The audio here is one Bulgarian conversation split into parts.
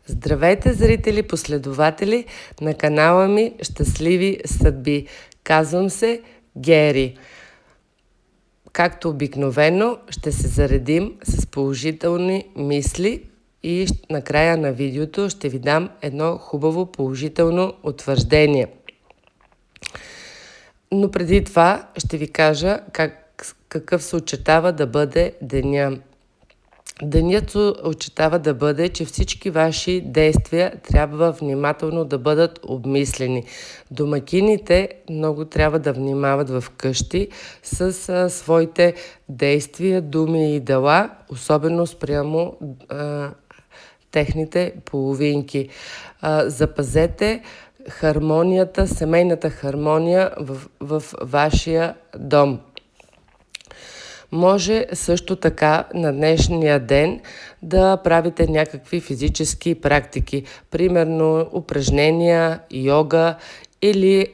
Здравейте, зрители, последователи на канала ми Щастливи съдби. Казвам се Гери. Както обикновено ще се заредим с положителни мисли и накрая на видеото ще ви дам едно хубаво положително утвърждение. Но преди това ще ви кажа какъв се очертава да бъде деня. Денят се очертава да бъде, че всички ваши действия трябва внимателно да бъдат обмислени. Домакините много трябва да внимават в къщи с своите действия, думи и дела, особено спрямо техните половинки. Запазете хармонията, семейната хармония в вашия дом. Може също така на днешния ден да правите някакви физически практики, примерно упражнения, йога или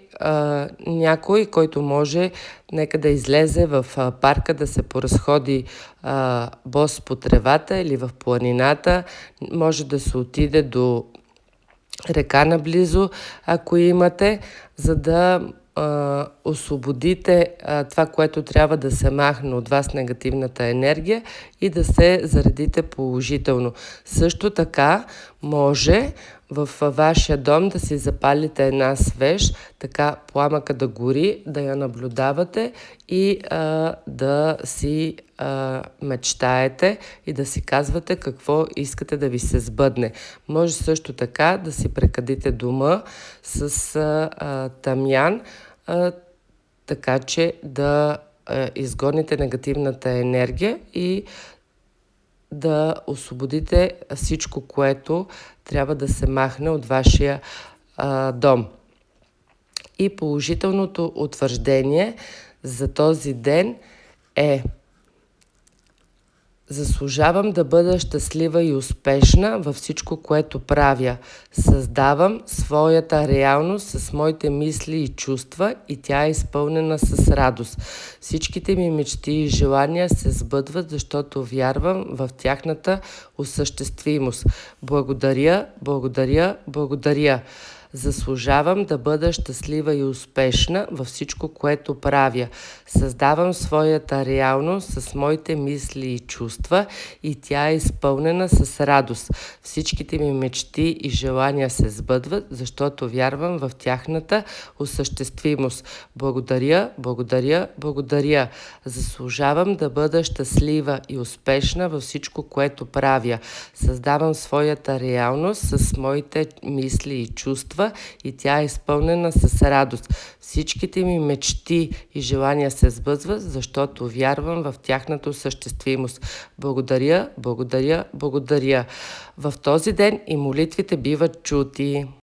някой, който може, нека да излезе в парка да се поразходи бос по тревата или в планината, може да се отиде до река наблизо, ако имате, за да освободите това, което трябва да се махне от вас, негативната енергия, и да се заредите положително. Също така може в вашия дом да си запалите една свеж, така пламъка да гори, да я наблюдавате и да си мечтаете и да си казвате какво искате да ви се сбъдне. Може също така да си прекадите дома с тамян, така че да изгоните негативната енергия и да освободите всичко, което трябва да се махне от вашия дом. И положителното утвърждение за този ден е: заслужавам да бъда щастлива и успешна във всичко, което правя. Създавам своята реалност с моите мисли и чувства и тя е изпълнена с радост. Всичките ми мечти и желания се сбъдват, защото вярвам в тяхната осъществимост. Благодаря, благодаря, благодаря. Заслужавам да бъда щастлива и успешна във всичко, което правя. Създавам своята реалност с моите мисли и чувства и тя е изпълнена с радост. Всичките ми мечти и желания се сбъдват, защото вярвам в тяхната осъществимост. Благодаря, благодаря, благодаря. Заслужавам да бъда щастлива и успешна във всичко, което правя. Създавам своята реалност с моите мисли и чувства и тя е изпълнена с радост. Всичките ми мечти и желания се сбъдват, защото вярвам в тяхната осъществимост. Благодаря, благодаря, благодаря. В този ден и молитвите биват чути.